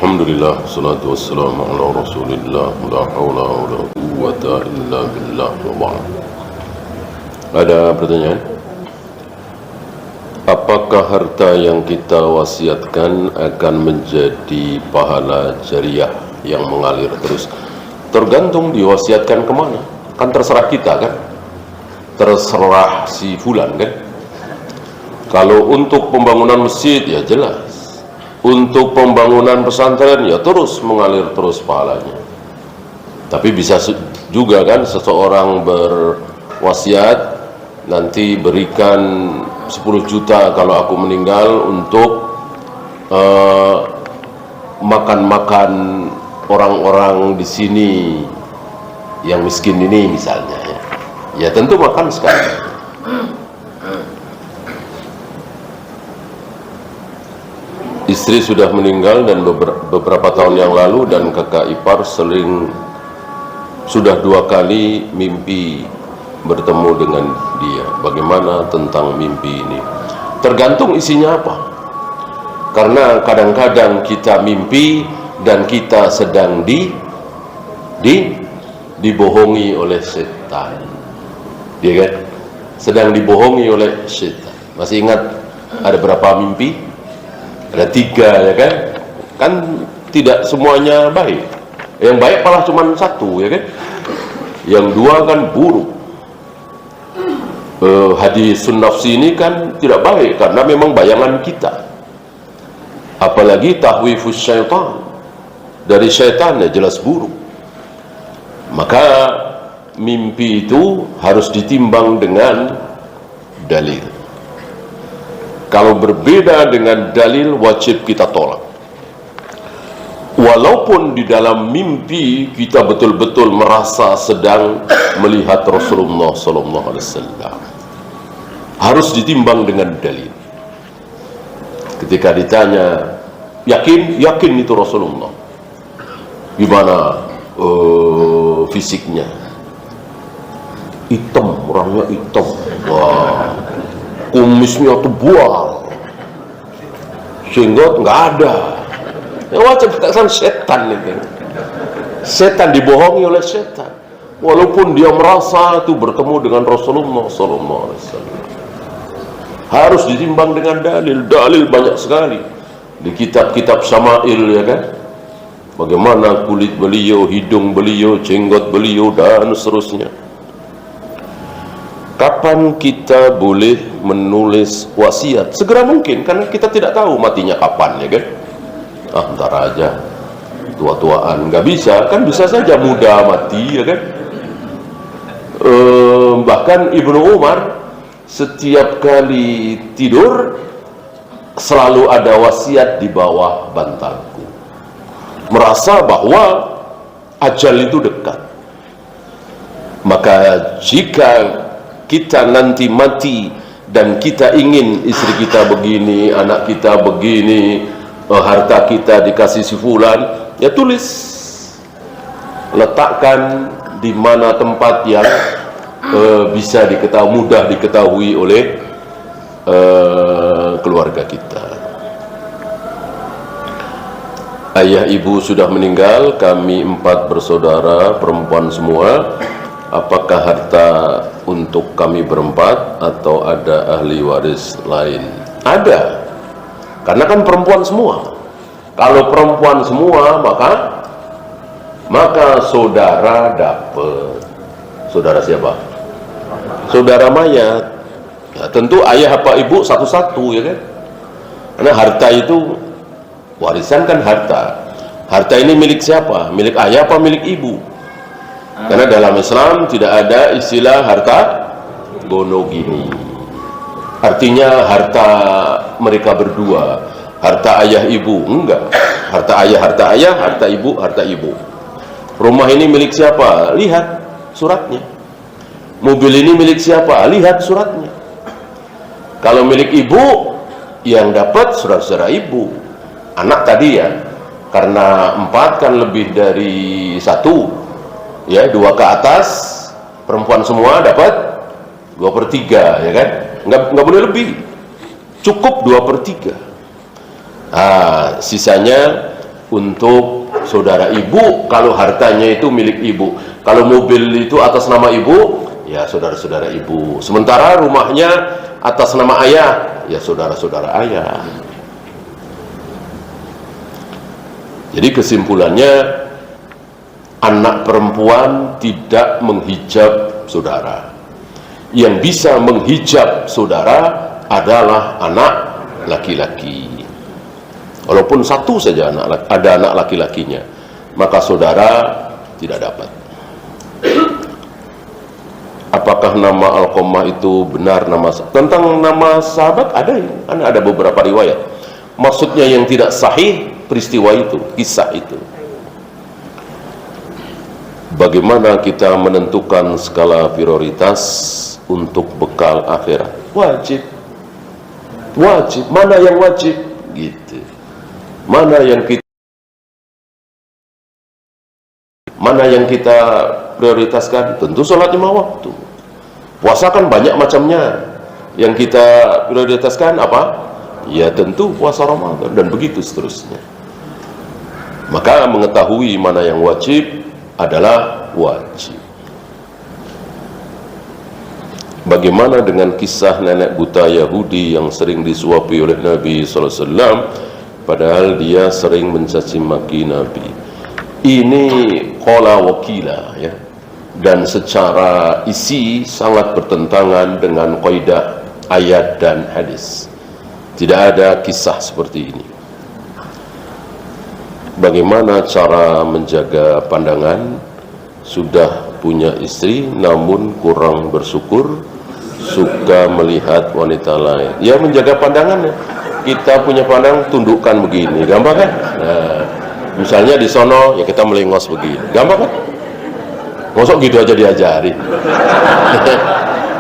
Alhamdulillah, salatu wassalamu ala rasulillah, la hawla wa la quwwata illa billah wa ba'd. Ada pertanyaan? Apakah harta yang kita wasiatkan akan menjadi pahala jariah yang mengalir terus? Tergantung diwasiatkan kemana. Kan terserah kita kan? Terserah si fulan kan? Kalau untuk pembangunan masjid ya jelas. Untuk pembangunan pesantren ya terus mengalir terus pahalanya. Tapi bisa juga kan seseorang berwasiat, nanti berikan 10 juta kalau aku meninggal untuk makan-makan orang-orang di sini yang miskin ini misalnya ya. Ya tentu makan sekali. Istri sudah meninggal dan beberapa tahun yang lalu, dan kakak ipar sudah 2 kali mimpi bertemu dengan dia. Bagaimana tentang mimpi ini? Tergantung isinya apa. Karena kadang-kadang kita mimpi dan kita sedang dibohongi oleh setan. Dia kan? Sedang dibohongi oleh setan. Masih ingat ada berapa mimpi? Ada 3 ya kan? Kan tidak semuanya baik. Yang baik malah cuma 1 ya kan? Yang 2 kan buruk. Hadisun nafsi ini kan tidak baik karena memang bayangan kita. Apalagi tahwifus syaitan, dari syaitan ya jelas buruk. Maka mimpi itu harus ditimbang dengan dalil. Kalau berbeda dengan dalil, wajib kita tolak. Walaupun di dalam mimpi kita betul-betul merasa sedang melihat Rasulullah SAW, harus ditimbang dengan dalil. Ketika ditanya, yakin itu Rasulullah? Gimana fisiknya? Hitam, orangnya hitam. Wah, kumisnya tebal, sehingga nggak ada. Ya wajib katakan setan itu. Setan dibohongi oleh setan. Walaupun dia merasa itu bertemu dengan Rasulullah SAW. Harus ditimbang dengan dalil. Dalil banyak sekali di kitab-kitab Syama'il ya kan. Bagaimana kulit beliau, hidung beliau, jenggot beliau dan seterusnya. Kapan kita boleh menulis wasiat? Segera mungkin, karena kita tidak tahu matinya kapan ya kan. Ntar aja, tua-tuaan nggak bisa, kan bisa saja muda mati ya kan. Bahkan Ibnu Umar setiap kali tidur selalu ada wasiat di bawah bantalku, merasa bahwa ajal itu dekat. Maka jika kita nanti mati dan kita ingin istri kita begini, anak kita begini, harta kita dikasih si fulan, ya tulis, letakkan di mana tempat yang bisa mudah diketahui oleh keluarga kita. Ayah ibu sudah meninggal, kami 4 bersaudara perempuan semua. Apakah harta untuk kami berempat atau ada ahli waris lain? Ada, karena kan perempuan semua. Kalau perempuan semua maka saudara dapat. Saudara siapa? Saudara mayat. Ya, tentu ayah apa ibu satu-satu ya kan. Karena harta itu warisan kan harta. Harta ini milik siapa? Milik ayah apa milik ibu? Karena dalam Islam tidak ada istilah harta gono gini. Artinya harta mereka berdua, harta ayah ibu, enggak. Harta ayah, harta ibu. Rumah ini milik siapa? Lihat suratnya. Mobil ini milik siapa? Lihat suratnya. Kalau milik ibu, yang dapat saudara ibu. Anak tadi ya, karena 4 kan lebih dari 1. Ya, 2 ke atas, perempuan semua dapat 2/3 ya kan. Nggak boleh lebih, cukup 2/3. Sisanya untuk saudara ibu kalau hartanya itu milik ibu. Kalau mobil itu atas nama ibu, ya saudara-saudara ibu. Sementara rumahnya atas nama ayah, ya saudara-saudara ayah. Jadi kesimpulannya, anak perempuan tidak menghijab saudara. Yang bisa menghijab saudara adalah anak laki-laki. Walaupun satu saja ada anak laki-lakinya, maka saudara tidak dapat. Apakah nama Alqamah itu benar nama? Tentang nama sahabat ada beberapa riwayat. Maksudnya yang tidak sahih peristiwa itu, kisah itu. Bagaimana kita menentukan skala prioritas untuk bekal akhirat? Wajib. Mana yang wajib? Gitu. Mana yang kita prioritaskan? Tentu sholat 5 waktu. Puasa kan banyak macamnya. Yang kita prioritaskan apa? Ya tentu puasa Ramadan, dan begitu seterusnya. Maka mengetahui mana yang wajib adalah wajib. Bagaimana dengan kisah nenek buta Yahudi yang sering disuapi oleh Nabi SAW, padahal dia sering mencaci maki Nabi? Ini qala wakila, ya, dan secara isi sangat bertentangan dengan kaidah ayat dan hadis. Tidak ada kisah seperti ini. Bagaimana cara menjaga pandangan? Sudah punya istri namun kurang bersyukur, suka melihat wanita lain. Ya, menjaga pandangan ya. Kita punya pandang, tundukkan begini, gampang kan? Nah, misalnya di sono ya kita melengos begini, gampang kan? Mosok gitu aja diajarin.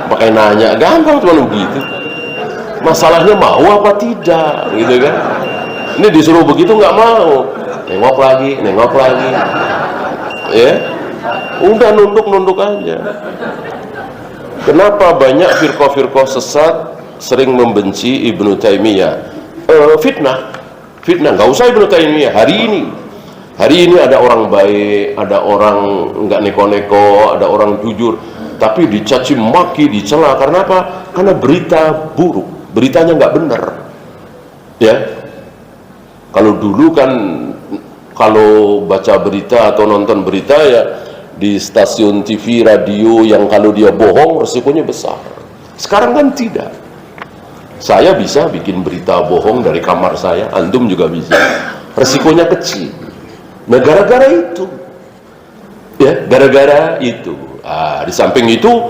Pakai nanya, gampang cuma begitu. Masalahnya mau apa tidak, gitu kan? Ini disuruh begitu nggak mau, nengok lagi, ya. Udah nunduk aja. Kenapa banyak firqah-firqah sesat sering membenci Ibnu Taimiyah? Fitnah, nggak usah Ibnu Taimiyah. Hari ini ada orang baik, ada orang nggak neko-neko, ada orang jujur, tapi dicaci maki, dicela. Karena apa? Karena berita buruk, beritanya nggak benar. Ya, kalau dulu kan kalau baca berita atau nonton berita ya di stasiun TV, radio yang kalau dia bohong resikonya besar. Sekarang kan tidak. Saya bisa bikin berita bohong dari kamar saya, antum juga bisa. Resikonya kecil. Nah, gara-gara itu, ya, gara-gara itu. Di samping itu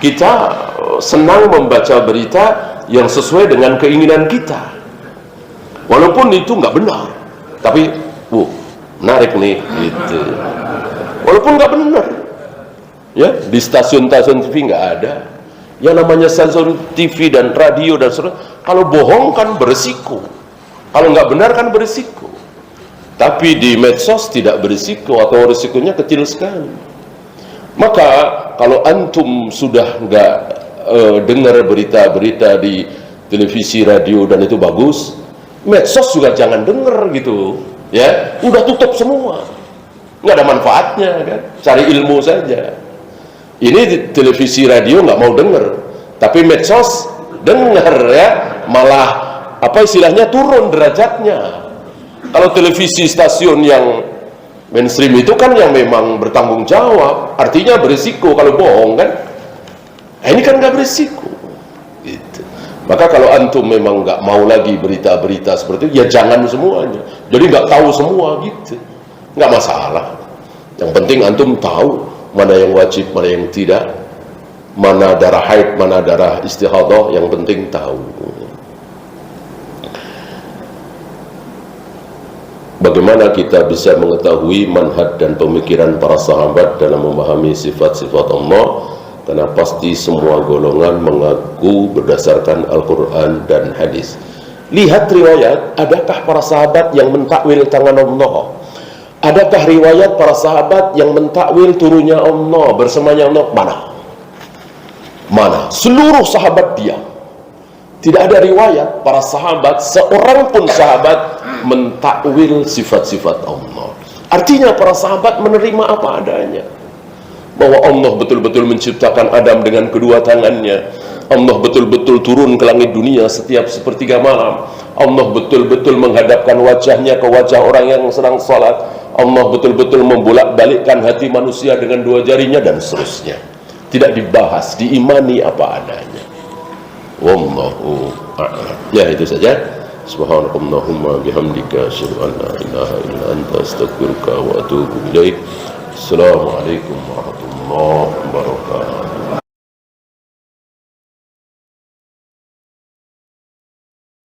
kita senang membaca berita yang sesuai dengan keinginan kita, walaupun itu nggak benar, tapi menarik nih, gitu. Walaupun nggak benar, ya, di stasiun-stasiun TV nggak ada. Yang namanya stasiun TV dan radio dan sebagainya, kalau bohong kan berisiko, kalau nggak benar kan berisiko. Tapi di medsos tidak berisiko atau risikonya kecil sekali. Maka kalau antum sudah nggak dengar berita-berita di televisi, radio dan itu bagus, medsos juga jangan dengar gitu, ya. Udah tutup semua, nggak ada manfaatnya kan. Cari ilmu saja. Ini di televisi, radio nggak mau dengar, tapi medsos dengar, ya. Malah apa istilahnya, turun derajatnya. Kalau televisi stasiun yang mainstream itu kan yang memang bertanggung jawab, artinya berisiko kalau bohong kan. Ini kan nggak berisiko gitu. Maka kalau antum memang nggak mau lagi berita-berita seperti itu, ya jangan semuanya. Jadi nggak tahu semua gitu, nggak masalah. Yang penting antum tahu mana yang wajib, mana yang tidak, mana darah haid, mana darah istihadah, yang penting tahu. Bagaimana kita bisa mengetahui manhaj dan pemikiran para sahabat dalam memahami sifat-sifat Allah? Karena pasti semua golongan mengaku berdasarkan Al-Quran dan hadis. Lihat riwayat, adakah para sahabat yang mentakwil tangan Allah? Adakah riwayat para sahabat yang mentakwil turunnya Allah, bersamanya Allah? Mana? Seluruh sahabat diam. Tidak ada riwayat para sahabat, seorang pun sahabat mentakwil sifat-sifat Allah. Artinya para sahabat menerima apa adanya, bahwa Allah betul-betul menciptakan Adam dengan kedua tangannya. Allah betul-betul turun ke langit dunia setiap sepertiga malam. Allah betul-betul menghadapkan wajahnya ke wajah orang yang sedang salat. Allah betul-betul membolak-balikkan hati manusia dengan dua jarinya, dan seterusnya. Tidak dibahas, diimani apa adanya. Wallahu a'lam. Ya, itu saja. Subhanakallahumma bihamdika asyhadu an la ilaha illa anta astaghfiruka wa atubu ilaik. Assalamualaikum warahmatullahi wabarakatuh.